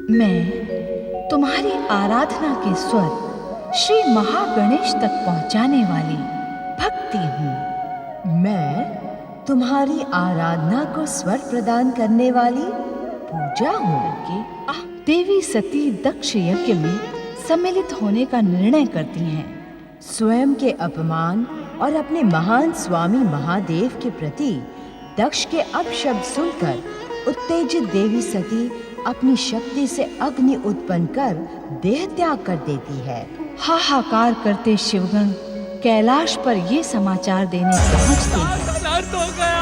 मैं तुम्हारी आराधना के स्वर श्री महागणेश तक पहुंचाने वाली भक्ति हूँ। मैं तुम्हारी आराधना को स्वर प्रदान करने वाली पूजा हूँ। देवी सती दक्ष यज्ञ में सम्मिलित होने का निर्णय करती हैं। स्वयं के अपमान और अपने महान स्वामी महादेव के प्रति दक्ष के अपशब्द सुनकर उत्तेजित देवी सती अपनी शक्ति से अग्नि उत्पन्न कर देह त्याग कर देती है। हाहाकार करते शिवगण कैलाश पर ये समाचार देने पहुंचते हैं। अनर्थ हो गया,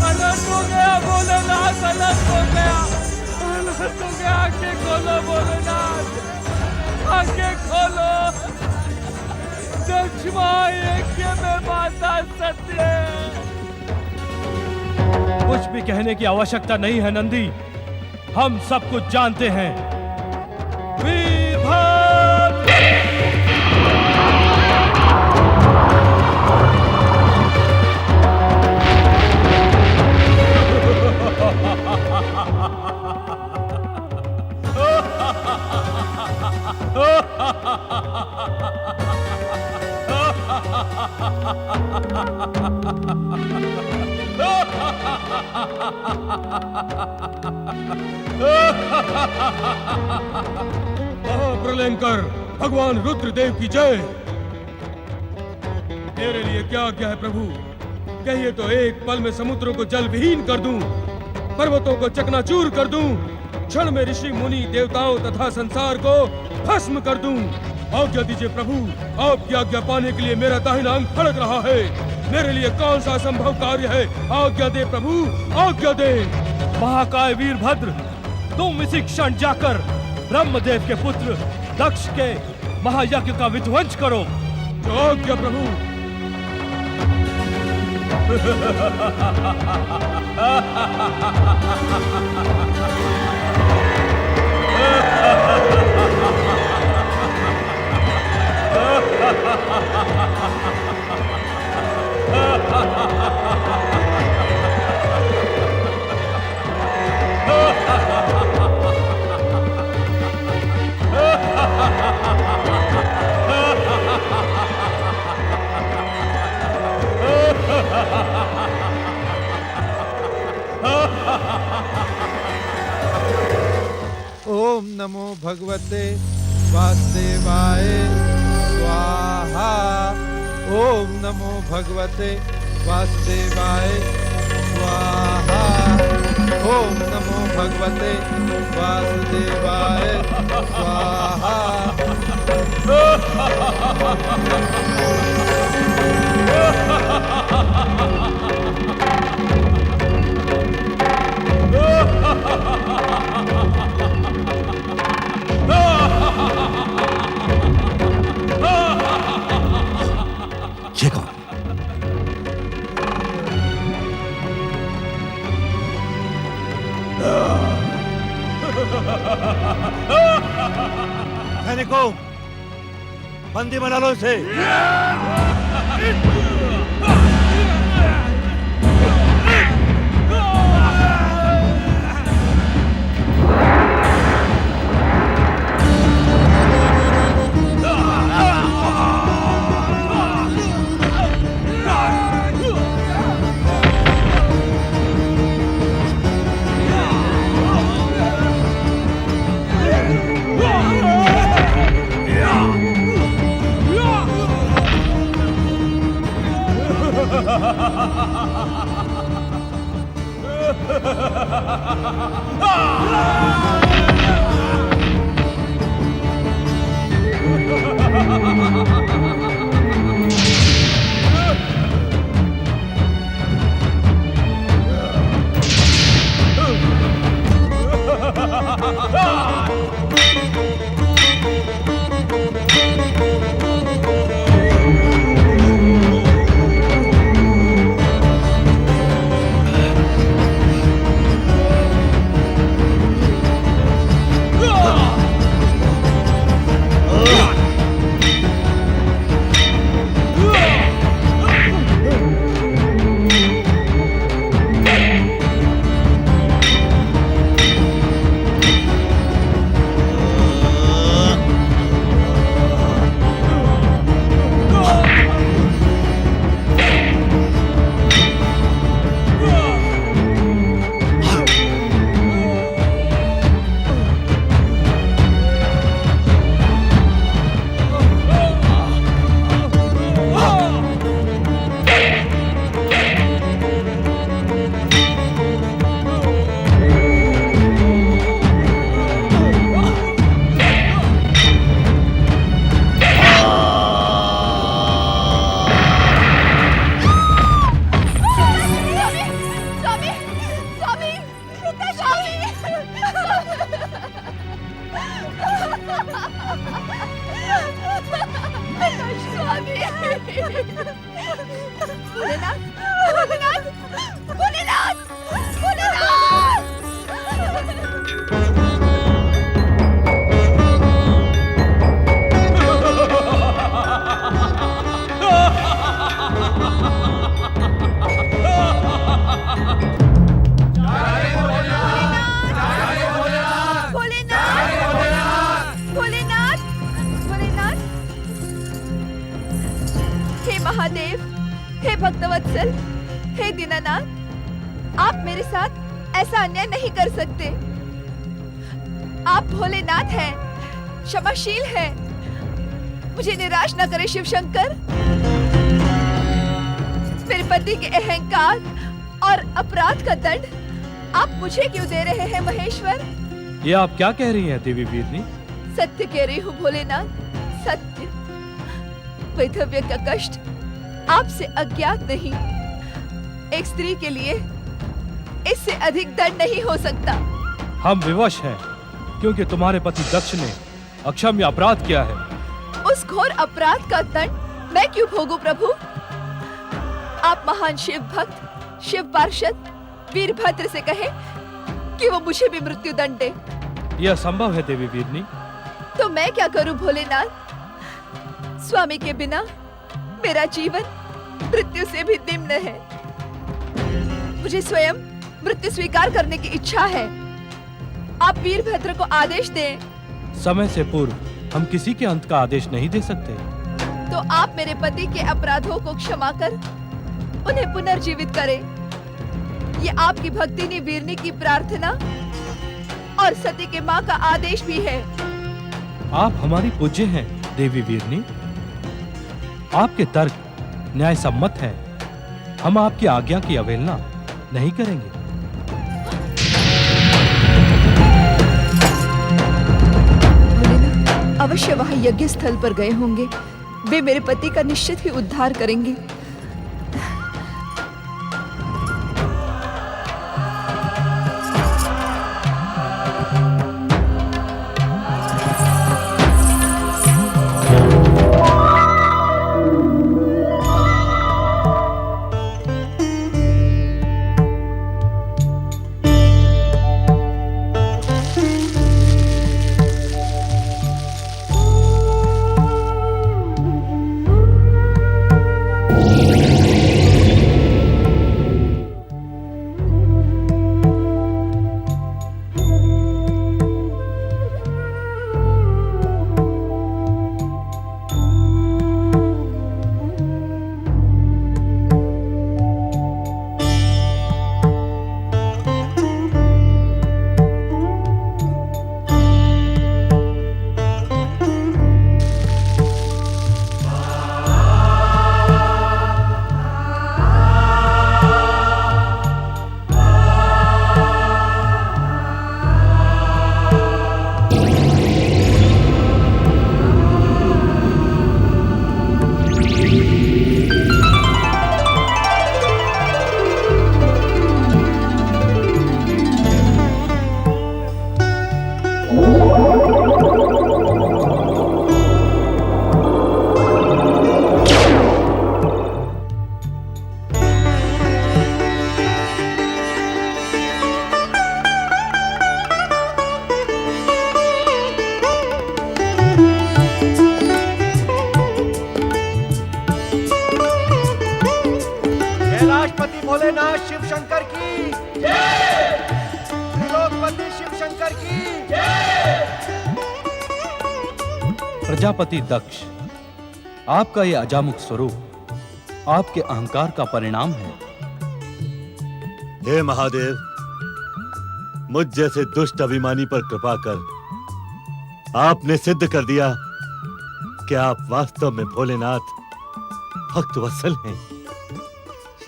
अनर्थ हो गया, भोलेनाथ, अनर्थ हो गया, अनर्थ हो गया। आंखें खोलो भोलेनाथ, आंखें खोलो। दक्ष महायज्ञ में माता सत्य। कुछ भी कहने की आवश्यकता नहीं है नंदी, हम सब कुछ जानते हैं। वीरभद्र! महाप्रलयंकर भगवान रुद्रदेव की जय। मेरे लिए क्या आज्ञा है प्रभु? कहिए तो एक पल में समुद्रों को जल विहीन कर दूं, पर्वतों को चकनाचूर कर दूं, क्षण में ऋषि मुनि देवताओं तथा संसार को भस्म कर दूं। आज्ञा दीजिए प्रभु, आपकी आज्ञा पाने के लिए मेरा दाहिना अंग फड़क रहा है। मेरे लिए कौन सा असंभव कार्य है? आज्ञा दे प्रभु, आज्ञा दे। महाकाय वीरभद्र, तुम इसी क्षण जाकर ब्रह्मदेव के पुत्र दक्ष के महायज्ञ का विध्वंस करो। जो आज्ञा प्रभु। ओम नमो भगवते वासुदेवाय स्वाहा। ओम नमो भगवते वासुदेवाय स्वाहा। ओम नमो भगवते वासुदेवाय स्वाहा। ये कौन? सैनिकों, बंदी बना लो इसे। भक्तवत्सल, हे दीनानाथ, आप मेरे साथ ऐसा अन्याय नहीं कर सकते। आप भोलेनाथ हैं, क्षमाशील हैं। मुझे निराश न करे शिव शंकर। मेरे पति के अहंकार और अपराध का दंड आप मुझे क्यों दे रहे हैं महेश्वर? ये आप क्या कह रही हैं देवी वीरनी? सत्य कह रही हूँ भोलेनाथ, सत्य। वैधव्य का कष्ट आपसे अज्ञात नहीं। एक स्त्री के लिए इससे अधिक दंड नहीं हो सकता। हम विवश हैं क्योंकि तुम्हारे पति दक्ष ने अक्षम्य अपराध किया है। उस घोर अपराध का दंड मैं क्यों भोगूं प्रभु? आप महान शिव भक्त, शिव पार्षद वीरभद्र से कहे कि वो मुझे भी मृत्यु दंड दे। यह असंभव है देवी वीरनी। तो मैं क्या करूं भोलेनाथ? स्वामी के बिना मेरा जीवन मृत्यु से भी निम्न है। मुझे स्वयं मृत्यु स्वीकार करने की इच्छा है। आप वीरभद्र को आदेश दें। समय से पूर्व हम किसी के अंत का आदेश नहीं दे सकते। तो आप मेरे पति के अपराधों को क्षमा कर उन्हें पुनर्जीवित करें। ये आपकी भक्तिनी वीरनी की प्रार्थना और सती के माँ का आदेश भी है। आप हमारी पूज्य हैं देवी वीरनी। आपके तर्क न्याय सम्मत है। हम आपकी आज्ञा की अवहेलना नहीं करेंगे। भोलेनाथ अवश्य वहाँ यज्ञ स्थल पर गए होंगे। वे मेरे पति का निश्चित ही उद्धार करेंगे। भोलेनाथ शिव शंकर की जय। त्रिलोकपति शिव शंकर की जय। प्रजापति दक्ष, आपका यह अजामुख स्वरूप आपके अहंकार का परिणाम है। हे महादेव, मुझ जैसे दुष्ट अभिमानी पर कृपा कर आपने सिद्ध कर दिया कि आप वास्तव में भोलेनाथ भक्त वत्सल हैं।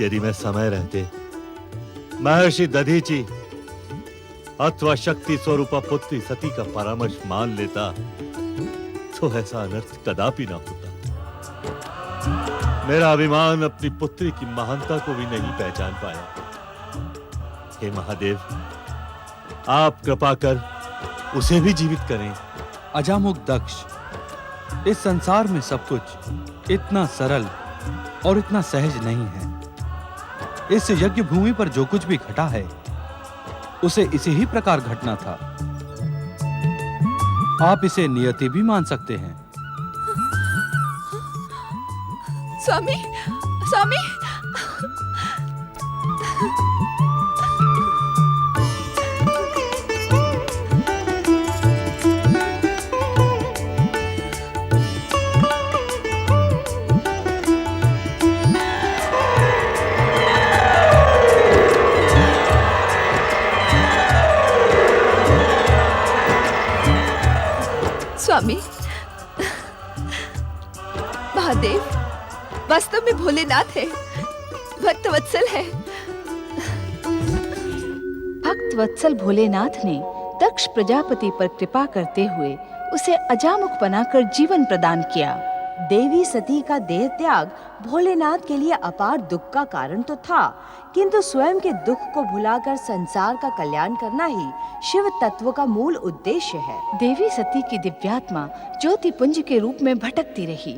यदि मैं समय रहते महर्षि दधीचि अथवा शक्ति स्वरूपा पुत्री सती का परामर्श मान लेता तो ऐसा अनर्थ कदापि ना होता। मेरा अभिमान अपनी पुत्री की महानता को भी नहीं पहचान पाया। हे महादेव, आप कृपा कर उसे भी जीवित करें। अजामुख दक्ष, इस संसार में सब कुछ इतना सरल और इतना सहज नहीं है। इस यज्ञ भूमि पर जो कुछ भी घटा है उसे इसी ही प्रकार घटना था। आप इसे नियति भी मान सकते हैं। स्वामी, स्वामी, स्वामी, महादेव वास्तव में भोलेनाथ है, भक्त वत्सल है। भक्त वत्सल भोलेनाथ ने दक्ष प्रजापति पर कृपा करते हुए उसे अजामुख बनाकर जीवन प्रदान किया। देवी सती का देह त्याग भोलेनाथ के लिए अपार दुख का कारण तो था, किंतु स्वयं के दुख को भुलाकर संसार का कल्याण करना ही शिव तत्व का मूल उद्देश्य है। देवी सती की दिव्यात्मा ज्योति पुंज के रूप में भटकती रही।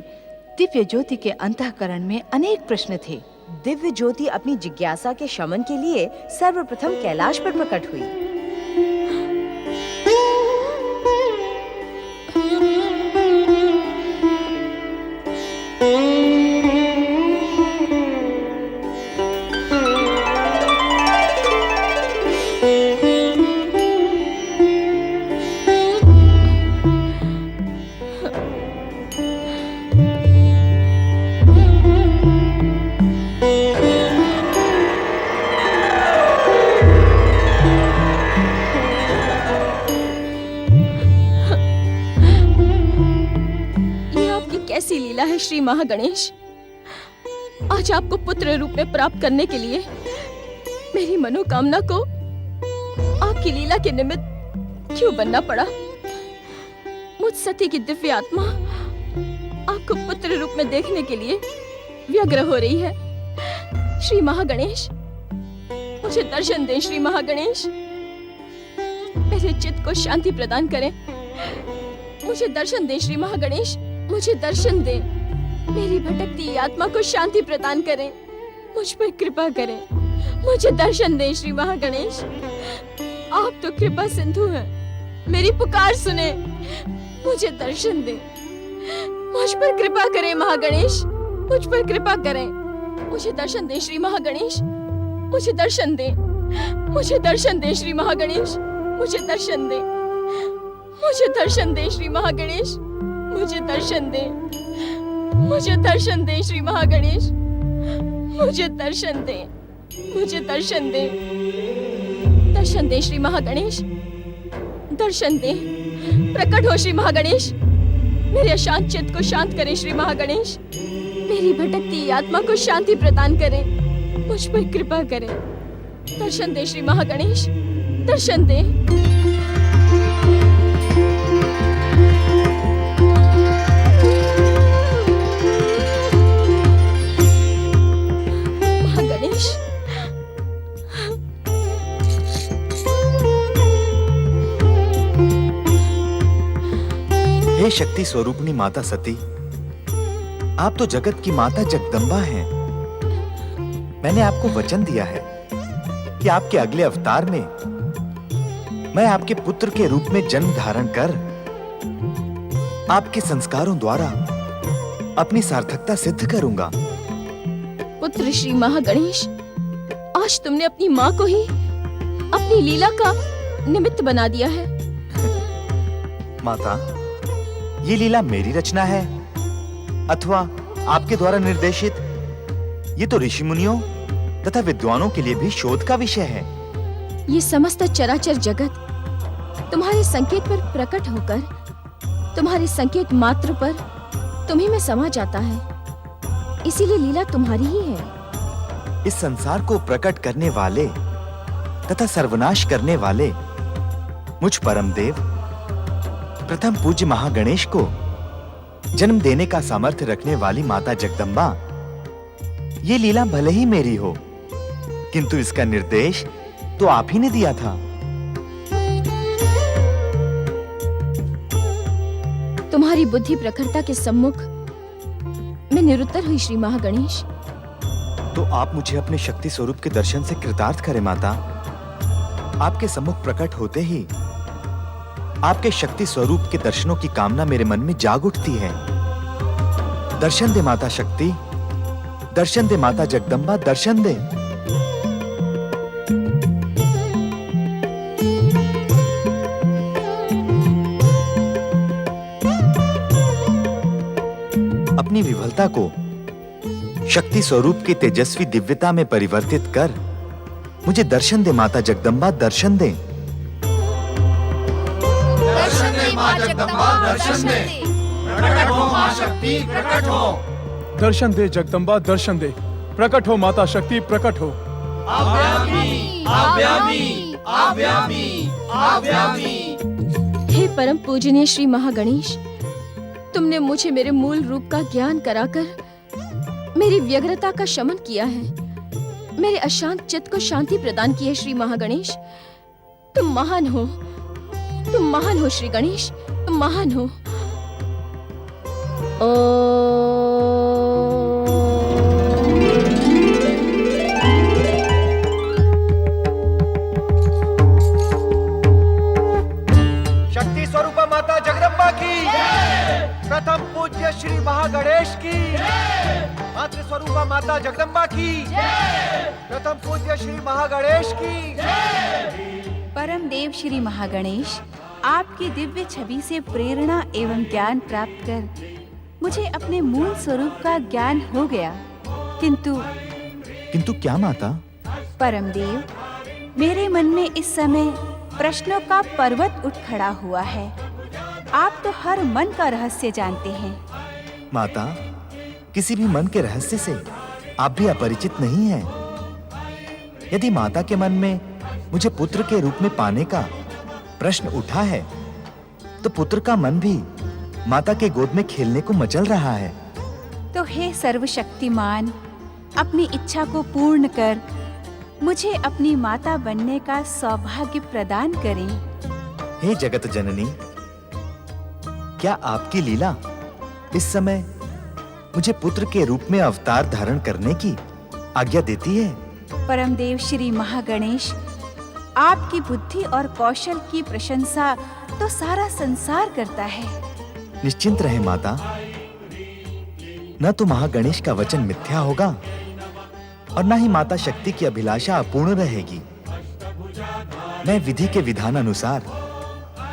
दिव्य ज्योति के अंतःकरण में अनेक प्रश्न थे। दिव्य ज्योति अपनी जिज्ञासा के शमन के लिए सर्वप्रथम कैलाश पर प्रकट हुई। कैसी लीला है श्री महागणेश। आज आपको पुत्र रूप में प्राप्त करने के लिए मेरी मनोकामना को आपकी लीला के निमित्त क्यों बनना पड़ा। मुझ सती की दिव्य आत्मा आपको पुत्र रूप में देखने के लिए व्यग्र हो रही है। श्री महागणेश, मुझे दर्शन दें। श्री महागणेश, मेरे चित्त को शांति प्रदान करें। मुझे दर्शन दें श्री महागणेश, मुझे दर्शन दें। मेरी भटकती आत्मा को शांति प्रदान करें। मुझ पर कृपा करें। मुझे दर्शन दें श्री महागणेश। आप तो कृपा सिंधु हैं, मेरी पुकार सुने। मुझे दर्शन दें। मुझ पर कृपा करें महागणेश, मुझ पर कृपा करें। मुझे दर्शन दें श्री महागणेश, मुझे दर्शन दें। मुझे दर्शन दें श्री महागणेश, मुझे दर्शन दें। मुझे दर्शन दें श्री महागणेश, मुझे दर्शन दें। मुझे दर्शन दें श्री महागणेश, मुझे दर्शन दें। मुझे दर्शन दें। दर्शन दें श्री महागणेश, दर्शन दें। प्रकट हो श्री महागणेश। मेरे अशांत चित्त को शांत करें श्री महागणेश। मेरी भटकती आत्मा को शांति प्रदान करें। मुझ पर कृपा करें। दर्शन दें श्री महागणेश, दर्शन दें। हे शक्ति स्वरूपिणी माता सती, आप तो जगत की माता जगदम्बा हैं। मैंने आपको वचन दिया है कि आपके अगले अवतार में मैं आपके पुत्र के रूप में जन्म धारण कर आपके संस्कारों द्वारा अपनी सार्थकता सिद्ध करूंगा। पुत्र श्री महागणेश, आज तुमने अपनी माँ को ही अपनी लीला का निमित्त बना दिया है। माता, ये लीला मेरी रचना है अथवा आपके द्वारा निर्देशित? ये तो ऋषि मुनियों तथा विद्वानों के लिए भी शोध का विषय है। ये समस्त चराचर जगत तुम्हारे संकेत पर प्रकट होकर तुम्हारे संकेत मात्र पर तुम्ही में समा जाता है। इसीलिए लीला तुम्हारी ही है। इस संसार को प्रकट करने वाले तथा सर्वनाश करने वाले मुझ परम देव प्रथम पूज्य महागणेश को जन्म देने का सामर्थ्य रखने वाली माता जगदम्बा, ये लीला भले ही मेरी हो, किंतु इसका निर्देश तो आप ही ने दिया था। तुम्हारी बुद्धि प्रखरता के सम्मुख मैं निरुत्तर हुई श्री महागणेश। तो आप मुझे अपने शक्ति स्वरूप के दर्शन से कृतार्थ करें माता। आपके सम्मुख प्रकट होते ही आपके शक्ति स्वरूप के दर्शनों की कामना मेरे मन में जाग उठती है। दर्शन दे माता शक्ति, दर्शन दे माता जगदम्बा, दर्शन दे। अपनी विफलता को शक्ति स्वरूप की तेजस्वी दिव्यता में परिवर्तित कर मुझे दर्शन दे माता जगदम्बा, दर्शन दे। दर्शन दे माँ जगदम्बा दर्शन दे। प्रकट हो माँ शक्ति, प्रकट हो। दर्शन दे जगदम्बा, दर्शन दे। प्रकट हो माता शक्ति, प्रकट हो। हे परम पूजनीय श्री महागणेश, तुमने मुझे मेरे मूल रूप का ज्ञान कराकर मेरी व्यग्रता का शमन किया है। मेरे अशांत चित्त को शांति प्रदान की है श्री महागणेश। तुम महान हो, तुम महान हो श्री गणेश, तुम महान हो। शक्ति स्वरूपा माता जगदम्बा की, प्रथम पूज्य श्री महागणेश की, मातृ स्वरूपा माता जगदम्बा की, प्रथम पूज्य श्री महागणेश की। परम देव श्री महागणेश, आपकी दिव्य छवि से प्रेरणा एवं ज्ञान प्राप्त कर मुझे अपने मूल स्वरूप का ज्ञान हो गया, किंतु क्या माता? परम देव, मेरे मन में इस समय प्रश्नों का पर्वत उठ खड़ा हुआ है। आप तो हर मन का रहस्य जानते हैं। माता, किसी भी मन के रहस्य से आप भी अपरिचित नहीं हैं। यदि माता के मन में मुझे पुत्र के रूप में पाने का प्रश्न उठा है, तो पुत्र का मन भी माता के गोद में खेलने को मचल रहा है। तो हे सर्वशक्तिमान, अपनी इच्छा को पूर्ण कर मुझे अपनी माता बनने का सौभाग्य प्रदान करें। हे जगत जननी, क्या आपकी लीला इस समय मुझे पुत्र के रूप में अवतार धारण करने की आज्ञा देती है? परमदेव श्री महागणेश, आपकी बुद्धि और कौशल की प्रशंसा तो सारा संसार करता है। निश्चिंत रहे माता, न तो महागणेश का वचन मिथ्या होगा और न ही माता शक्ति की अभिलाषा अपूर्ण रहेगी। मैं विधि के विधान अनुसार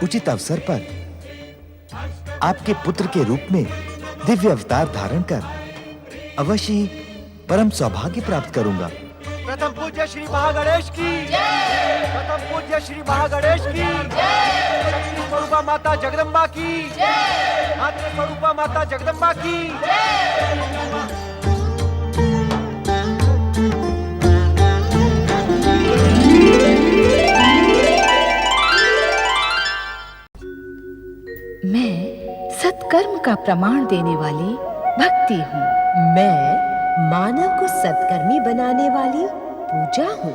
उचित अवसर पर आपके पुत्र के रूप में दिव्य अवतार धारण कर अवश्य ही परम सौभाग्य प्राप्त करूंगा। प्रथम पूज्य श्री महागणेश की, प्रथम पूज्य श्री महागणेश की, शक्ति स्वरूपा माता जगदम्बा की, मातृ स्वरूपा माता जगदम्बा की। मैं सत्कर्म का प्रमाण देने वाली भक्ति हूँ। मैं मानव को सत्कर्मी बनाने वाली पूजा हूँ।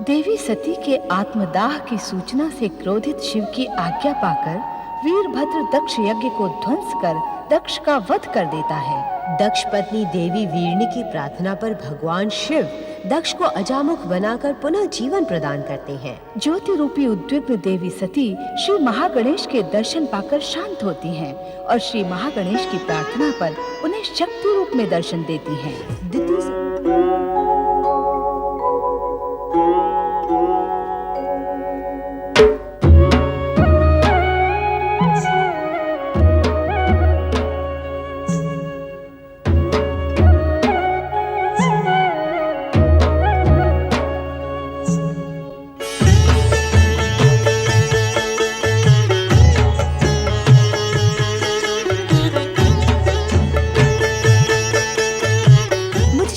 देवी सती के आत्मदाह की सूचना से क्रोधित शिव की आज्ञा पाकर वीरभद्र दक्ष यज्ञ को ध्वंस कर दक्ष का वध कर देता है। दक्ष पत्नी देवी वीरनी की प्रार्थना पर भगवान शिव दक्ष को अजामुख बनाकर पुनः जीवन प्रदान करते हैं। ज्योति रूपी उद्विग्न देवी सती श्री महागणेश के दर्शन पाकर शांत होती हैं और श्री महागणेश की प्रार्थना पर उन्हें शक्ति रूप में दर्शन देती हैं।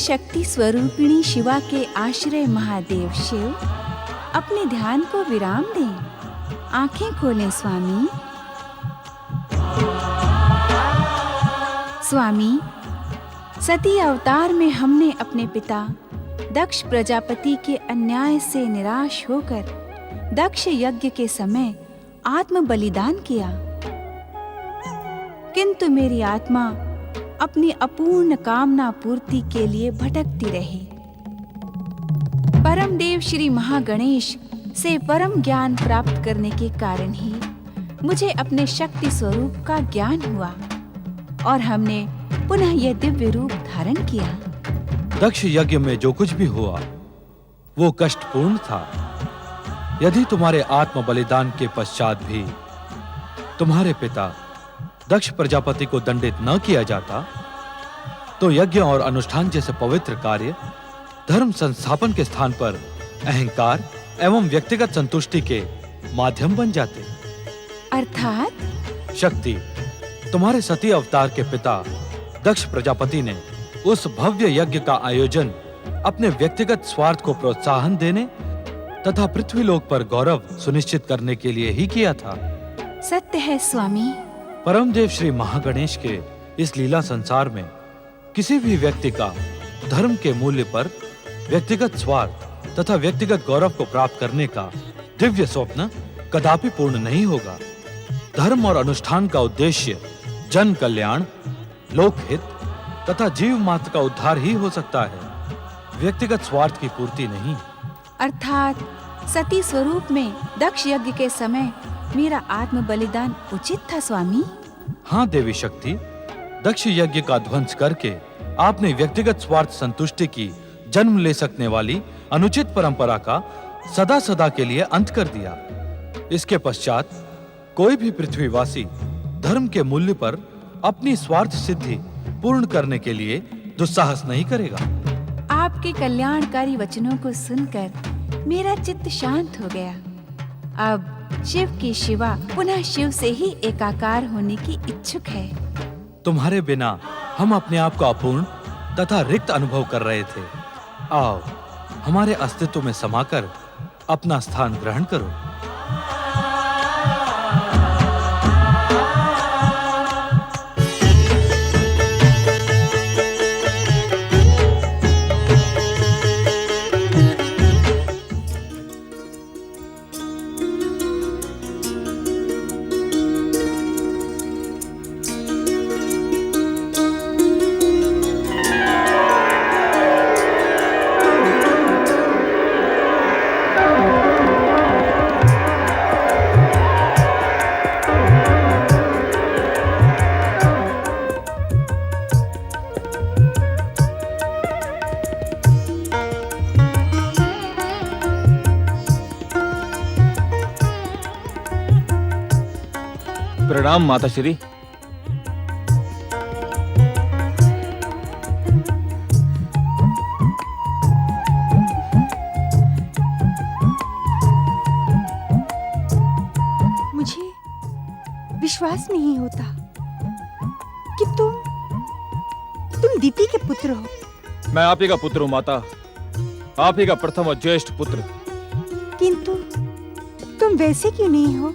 शक्ति स्वरूपिणी शिवा के आश्रय महादेव शिव अपने ध्यान को विराम दें। आंखें खोलें स्वामी। स्वामी, सती अवतार में हमने अपने पिता दक्ष प्रजापति के अन्याय से निराश होकर दक्ष यज्ञ के समय आत्म बलिदान किया, किंतु मेरी आत्मा अपनी अपूर्ण कामना पूर्ति के लिए भटकती रही। परम देव श्री महागणेश से परम ज्ञान प्राप्त करने के कारण ही मुझे अपने शक्ति स्वरूप का ज्ञान हुआ और हमने पुनः यह दिव्य रूप धारण किया। दक्ष यज्ञ में जो कुछ भी हुआ वो कष्टपूर्ण था। यदि तुम्हारे आत्म बलिदान के पश्चात भी तुम्हारे पिता दक्ष प्रजापति को दंडित न किया जाता तो यज्ञ और अनुष्ठान जैसे पवित्र कार्य धर्म संस्थापन के स्थान पर अहंकार एवं व्यक्तिगत संतुष्टि के माध्यम बन जाते। अर्थात शक्ति, तुम्हारे सती अवतार के पिता दक्ष प्रजापति ने उस भव्य यज्ञ का आयोजन अपने व्यक्तिगत स्वार्थ को प्रोत्साहन देने तथा पृथ्वीलोक पर गौरव सुनिश्चित करने के लिए ही किया था। सत्य है स्वामी। परमदेव श्री महागणेश के इस लीला संसार में किसी भी व्यक्ति का धर्म के मूल्य पर व्यक्तिगत स्वार्थ तथा व्यक्तिगत गौरव को प्राप्त करने का दिव्य स्वप्न कदापि पूर्ण नहीं होगा। धर्म और अनुष्ठान का उद्देश्य जन कल्याण, लोकहित तथा जीव मात्र का उद्धार ही हो सकता है, व्यक्तिगत स्वार्थ की पूर्ति नहीं। अर्थात सती स्वरूप में दक्ष यज्ञ के समय मेरा आत्म बलिदान उचित था स्वामी। हाँ देवी शक्ति, दक्ष यज्ञ का ध्वंस करके आपने व्यक्तिगत स्वार्थ संतुष्टि की जन्म ले सकने वाली अनुचित परंपरा का सदा सदा के लिए अंत कर दिया। इसके पश्चात कोई भी पृथ्वीवासी धर्म के मूल्य पर अपनी स्वार्थ सिद्धि पूर्ण करने के लिए दुस्साहस नहीं करेगा। आपके कल्याणकारी वचनों को सुनकर मेरा चित्त शांत हो गया। अब शिव की शिवा पुनः शिव से ही एकाकार होने की इच्छुक है। तुम्हारे बिना हम अपने आप को अपूर्ण तथा रिक्त अनुभव कर रहे थे। आओ, हमारे अस्तित्व में समाकर अपना स्थान ग्रहण करो। प्रणाम माता श्री। मुझे विश्वास नहीं होता कि तुम दीति के पुत्र हो। मैं आप ही का पुत्र हूँ माता, आप ही का प्रथम और ज्येष्ठ पुत्र। किंतु तुम वैसे क्यों नहीं हो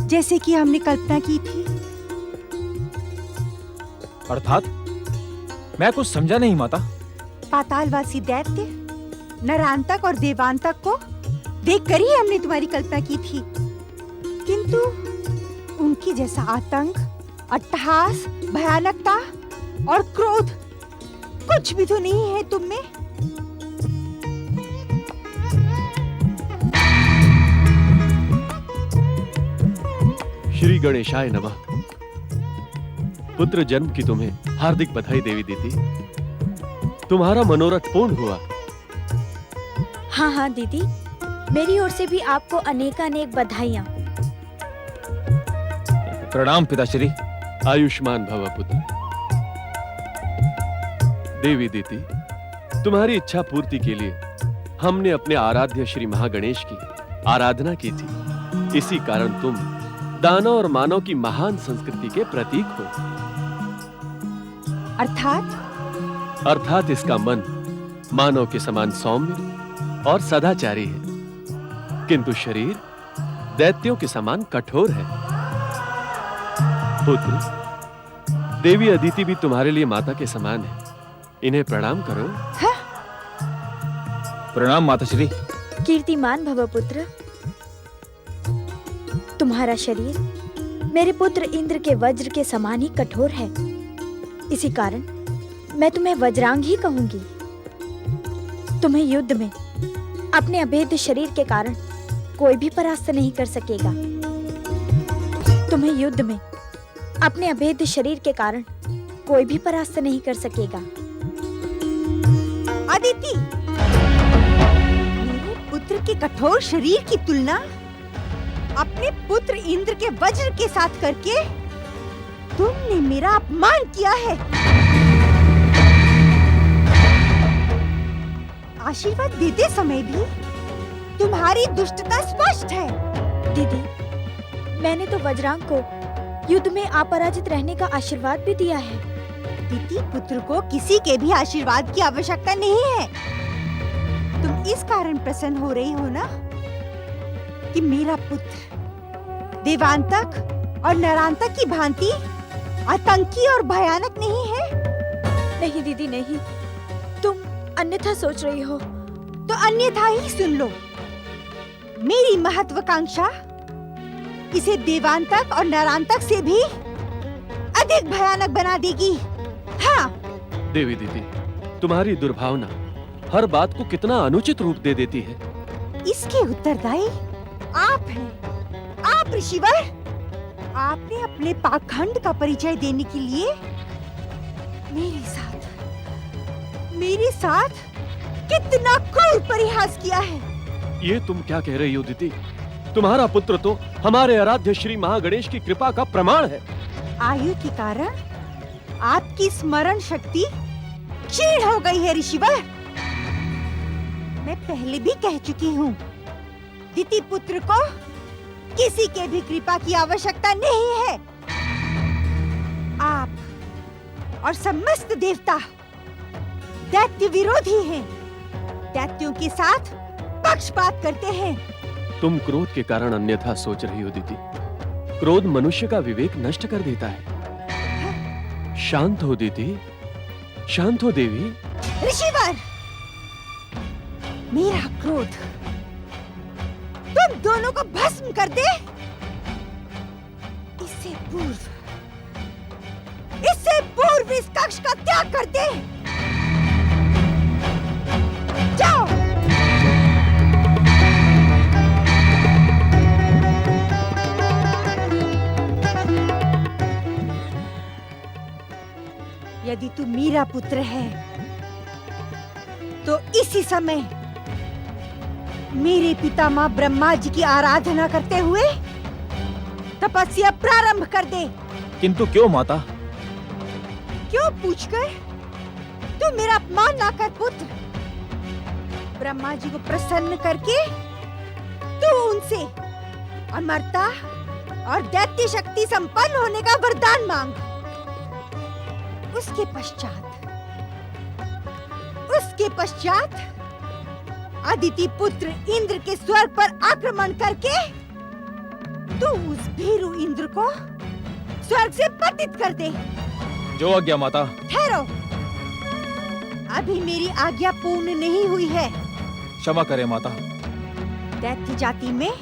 जैसे कि हमने कल्पना की थी? अर्थात मैं कुछ समझा नहीं माता। पातालवासी दैत्य, नरांतक और देवांतक को देखकर ही हमने तुम्हारी कल्पना की थी, किंतु उनकी जैसा आतंक, अट्टहास, भयानकता और क्रोध कुछ भी तो नहीं है तुम में। श्री गणेशाय नमः। पुत्र जन्म की तुम्हें हार्दिक बधाई देवी दीदी। तुम्हारा मनोरथ पूर्ण हुआ। हाँ हाँ दीदी, मेरी ओर से भी आपको अनेकानेक बधाइयाँ। प्रणाम पिताश्री। आयुष्मान भव पुत्र। देवी दीदी, तुम्हारी इच्छा पूर्ति के लिए हमने अपने आराध्य श्री महागणेश की आराधना की थी। इसी कारण तुम दानव और मानव की महान संस्कृति के प्रतीक हो। अर्थात इसका मन मानव के समान सौम्य और सदाचारी है, किंतु शरीर दैत्यों के समान कठोर है। पुत्र, देवी अदिति भी तुम्हारे लिए माता के समान है। इन्हें प्रणाम करो। प्रणाम माताश्री। कीर्तिमान भव पुत्र। तुम्हारा शरीर मेरे पुत्र इंद्र के वज्र के समान ही कठोर है। इसी कारण मैं तुम्हें वज्रांग ही कहूंगी। तुम्हें युद्ध में अपने अभेद्य शरीर के कारण कोई भी परास्त नहीं कर सकेगा। तुम्हें युद्ध में अपने अभेद्य शरीर के कारण कोई भी परास्त नहीं कर सकेगा। अदिति, मेरे पुत्र के कठोर शरीर की तुलना अपने पुत्र इंद्र के वज्र के साथ करके तुमने मेरा अपमान किया है। आशीर्वाद देते समय भी तुम्हारी दुष्टता स्पष्ट है। दीदी, मैंने तो वज्रांग को युद्ध में अपराजित रहने का आशीर्वाद भी दिया है। दीदी पुत्र को किसी के भी आशीर्वाद की आवश्यकता नहीं है। तुम इस कारण प्रसन्न हो रही हो ना कि मेरा पुत्र देवांतक और नरांतक की भांति आतंकी और भयानक नहीं है। नहीं दीदी नहीं, तुम अन्यथा सोच रही हो। तो अन्यथा ही सुन लो। मेरी महत्वाकांक्षा इसे देवांतक और नरांतक से भी अधिक भयानक बना देगी। हाँ। देवी दीदी, तुम्हारी दुर्भावना हर बात को कितना अनुचित रूप दे देती है। इसके उत्तरदायी आप हैं। आप ऋषिवर, आपने अपने पाखंड का परिचय देने के लिए मेरे साथ कितना क्रूर परिहास किया है। ये तुम क्या कह रही हो दीदी? तुम्हारा पुत्र तो हमारे आराध्य श्री महागणेश की कृपा का प्रमाण है। आयु के कारण आपकी स्मरण शक्ति क्षीण हो गई है ऋषिवर। मैं पहले भी कह चुकी हूँ, दिति पुत्र को किसी के भी कृपा की आवश्यकता नहीं है। आप और समस्त देवता दैत्य विरोधी हैं। दैत्यों के साथ पक्षपात करते हैं। तुम क्रोध के कारण अन्यथा सोच रही हो दीदी। क्रोध मनुष्य का विवेक नष्ट कर देता है। शांत हो दीदी, शांत हो देवी। ऋषिवर, मेरा क्रोध तुम दोनों को भस्म कर दे, इससे पूर्व इस कक्ष का त्याग कर दे। जाओ। यदि तू मेरा पुत्र है तो इसी समय मेरे पितामह ब्रह्मा जी की आराधना करते हुए तपस्या प्रारंभ कर दे। किंतु क्यों माता? क्यों पूछकर? तू मेरा अपमान ना कर पुत्र। ब्रह्मा जी को प्रसन्न करके तू उनसे अमरता और दैत्य शक्ति संपन्न होने का वरदान मांग। उसके पश्चात अदिति पुत्र इंद्र के स्वर्ग पर आक्रमण करके तू उस भीरु इंद्र को स्वर्ग से पतित कर दे। जो आज्ञा माता। ठहरो, अभी मेरी आज्ञा पूर्ण नहीं हुई है। क्षमा करें माता। दैत्य जाति में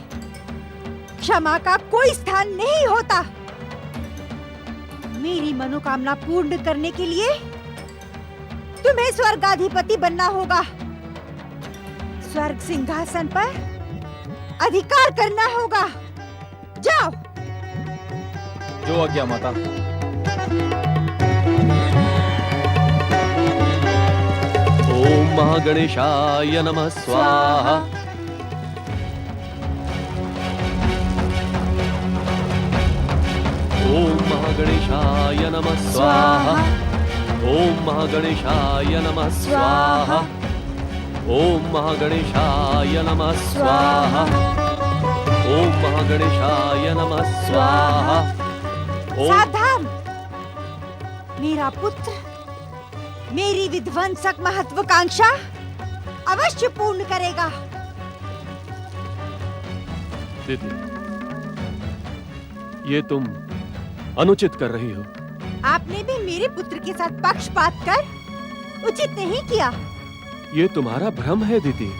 क्षमा का कोई स्थान नहीं होता। मेरी मनोकामना पूर्ण करने के लिए तुम्हें स्वर्गाधिपति बनना होगा। स्वर्ग सिंहासन पर अधिकार करना होगा। जाओ। जो आज्ञा माता। ओम महागणेशाय नमः स्वाहा। ओम महागणेशाय नमः स्वाहा। ओम महागणेशाय नमः स्वाहा। ओम महागणेशाय नमः स्वाहा। ओम महागणेशाय नमः स्वाहा। सावधान! मेरा पुत्र मेरी विध्वंसक महत्वाकांक्षा अवश्य पूर्ण करेगा। दीदी, ये तुम अनुचित कर रही हो। आपने भी मेरे पुत्र के साथ पक्षपात कर उचित नहीं किया। ये तुम्हारा भ्रम है दीदी।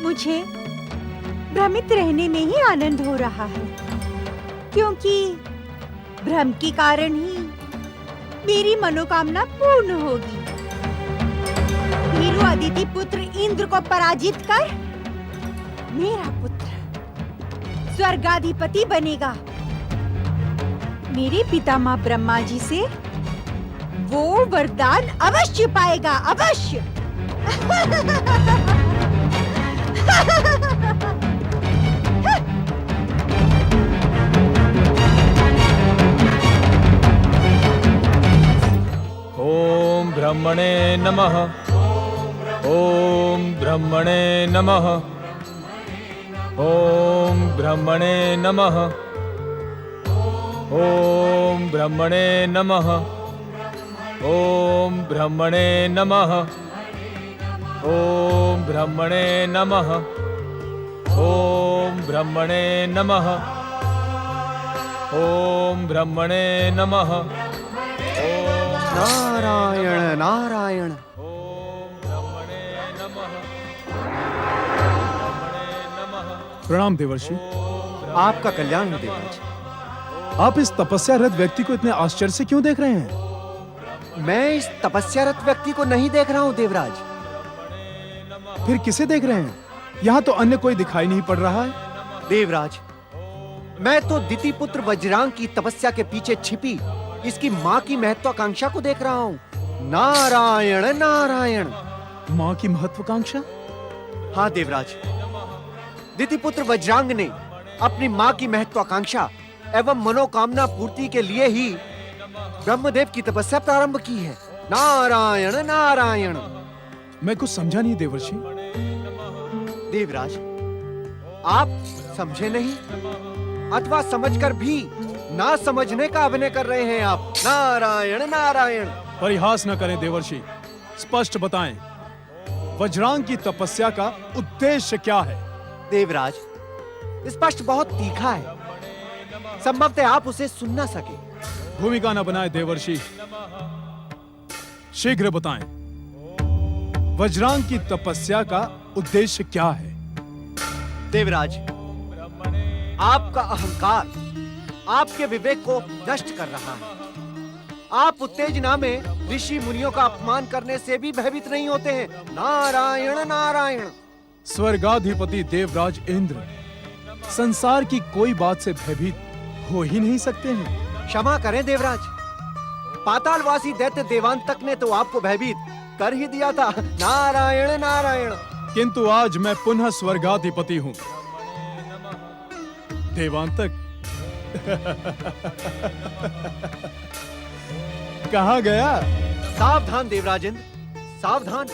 मुझे भ्रमित रहने में ही आनंद हो रहा है, क्योंकि भ्रम के कारण ही मेरी मनोकामना पूर्ण होगी। वीरू अदिति पुत्र इंद्र को पराजित कर मेरा पुत्र स्वर्गाधिपति बनेगा। मेरे पितामह ब्रह्मा जी से वो वरदान अवश्य पाएगा, अवश्य। ओम ब्रह्मणे नमः। ओम ब्रह्मणे नमः। ओम ब्रह्मणे नमः। ओम ब्रह्मणे नमः। ओम ब्रह्मणे नमः। ओम ब्रह्मणे नमः। ओम ब्रह्मणे नमः। ओम ब्रह्मणे नमः। नारायण नारायण। प्रणाम देवर्षि। आपका कल्याण हो देवराज। आप इस तपस्यारत व्यक्ति को इतने आश्चर्य से क्यों देख रहे हैं? मैं इस तपस्यारत व्यक्ति को नहीं देख रहा हूँ देवराज। फिर किसे देख रहे हैं? यहाँ तो अन्य कोई दिखाई नहीं पड़ रहा है। देवराज, मैं तो दिति पुत्र वज्रांग की तपस्या के पीछे छिपी इसकी माँ की महत्वाकांक्षा को देख रहा हूँ। नारायण नारायण। माँ की महत्वाकांक्षा? हाँ देवराज, दिति पुत्र वज्रांग ने अपनी माँ की महत्वाकांक्षा एवं मनोकामना पूर्ति के लिए ही ब्रह्मदेव की तपस्या प्रारंभ की है। नारायण नारायण। मैं कुछ समझा नहीं देवर्षि। देवराज, आप समझे नहीं अथवा समझकर भी ना समझने का अभिनय कर रहे हैं आप। नारायण नारायण। परिहास न करें देवर्षि, स्पष्ट बताएं, वज्रांग की तपस्या का उद्देश्य क्या है? देवराज, स्पष्ट बहुत तीखा है, संभवतः आप उसे सुन ना सके। भूमिका न बनाए देवर्षि, शीघ्र बताएं, वज्रांग की तपस्या का उद्देश्य क्या है? देवराज, आपका अहंकार आपके विवेक को नष्ट कर रहा है। आप उत्तेजना में ऋषि मुनियों का अपमान करने से भी भयभीत नहीं होते हैं। नारायण नारायण। स्वर्गाधिपति देवराज इंद्र संसार की कोई बात से भयभीत हो ही नहीं सकते हैं। क्षमा करें देवराज, पातालवासी दैत्य देवांतक ने तो आपको भयभीत कर ही दिया था। नारायण नारायण। किंतु आज मैं पुनः स्वर्गाधिपति हूँ। देवांतक कहाँ गया? सावधान देवराजेंद्र, सावधान।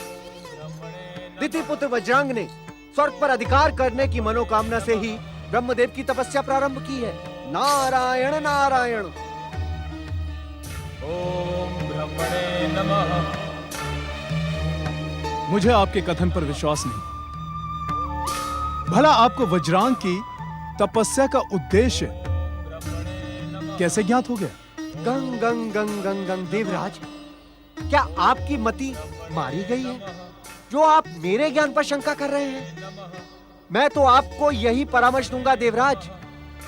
दिति पुत्र वज्रांग ने स्वर्ग पर अधिकार करने की मनोकामना से ही ब्रह्मदेव की तपस्या प्रारंभ की है। नारायण नारायण। ओम ब्रह्मणे नमः। मुझे आपके कथन पर विश्वास नहीं। भला आपको वज्रांग की तपस्या का उद्देश्य कैसे ज्ञात हो गया? गंग गंग गंग गंग गंग। देवराज, क्या आपकी मति मारी गई है जो आप मेरे ज्ञान पर शंका कर रहे हैं? मैं तो आपको यही परामर्श दूंगा देवराज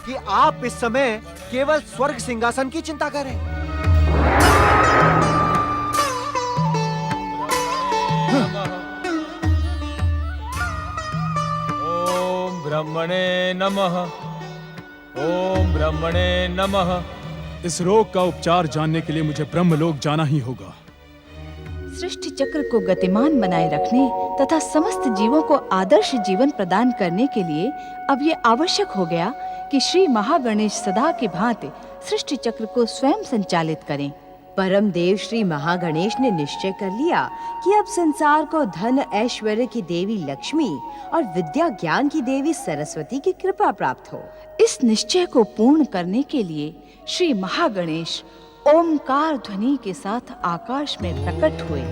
कि आप इस समय केवल स्वर्ग सिंहासन की चिंता करें। ओम ब्रह्मणे नमः। ओम ब्रह्मणे नमः। इस रोग का उपचार जानने के लिए मुझे ब्रह्मलोक जाना ही होगा। सृष्टि चक्र को गतिमान बनाए रखने तथा समस्त जीवों को आदर्श जीवन प्रदान करने के लिए अब ये आवश्यक हो गया कि श्री महागणेश सदा की भांति सृष्टि चक्र को स्वयं संचालित करें। परम देव श्री महागणेश ने निश्चय कर लिया कि अब संसार को धन ऐश्वर्य की देवी लक्ष्मी और विद्या ज्ञान की देवी सरस्वती की कृपा प्राप्त हो। इस निश्चय को पूर्ण करने के लिए श्री महागणेश ओमकार ध्वनि के साथ आकाश में प्रकट हुए।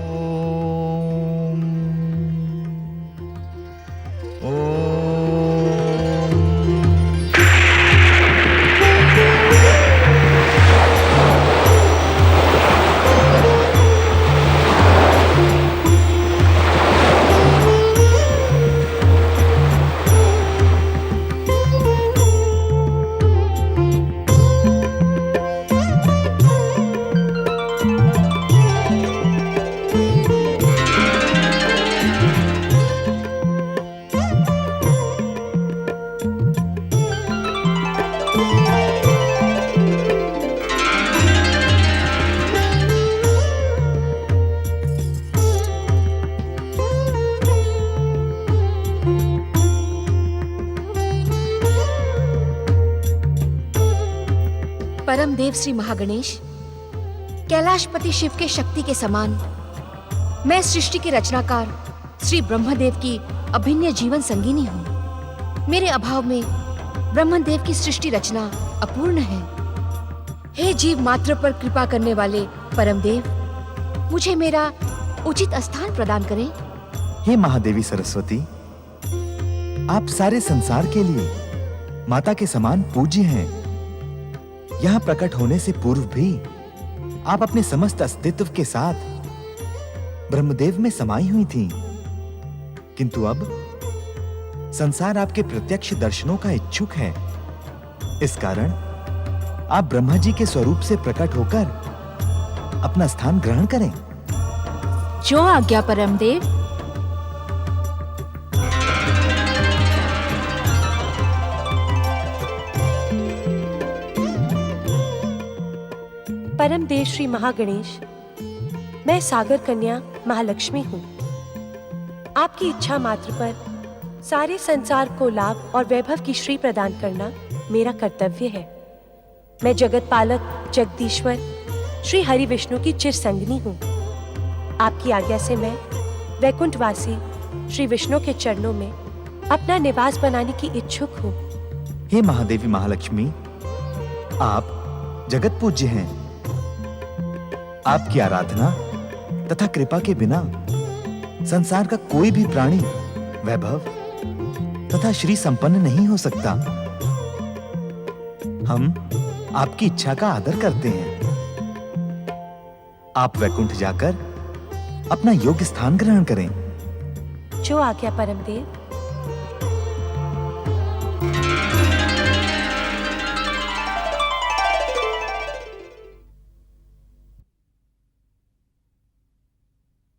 परम देव श्री महागणेश, कैलाशपति शिव के शक्ति के समान मैं सृष्टि के रचनाकार श्री ब्रह्मदेव की अभिन्न जीवन संगिनी हूँ। मेरे अभाव में ब्रह्मदेव की सृष्टि रचना अपूर्ण है। हे जीव मात्र पर कृपा करने वाले परमदेव, मुझे मेरा उचित स्थान प्रदान करें। हे महादेवी सरस्वती, आप सारे संसार के लिए माता के समान पूज्य हैं। यहाँ प्रकट होने से पूर्व भी आप अपने समस्त अस्तित्व के साथ ब्रह्मदेव में समाई हुई थीं। किंतु अब संसार आपके प्रत्यक्ष दर्शनों का इच्छुक है। इस कारण आप ब्रह्मा जी के स्वरूप से प्रकट होकर अपना स्थान ग्रहण करें। जो आज्ञा परमदेव। परमदेव श्री महागणेश, मैं सागर कन्या महालक्ष्मी हूँ। आपकी इच्छा मात्र पर सारे संसार को लाभ और वैभव की श्री प्रदान करना मेरा कर्तव्य है। मैं जगत पालक जगदीश्वर श्री हरि विष्णु की चिर संगिनी हूँ। आपकी आज्ञा से मैं वैकुंठवासी श्री विष्णु के चरणों में अपना निवास बनाने की इच्छुक हूँ। हे महादेवी महालक्ष्मी, आप जगत पूज्य हैं। आपकी आराधना तथा कृपा के बिना संसार का कोई भी प्राणी वैभव तथा श्री संपन्न नहीं हो सकता। हम आपकी इच्छा का आदर करते हैं। आप वैकुंठ जाकर अपना योग्य स्थान ग्रहण करें। जो आज्ञा परमदेव।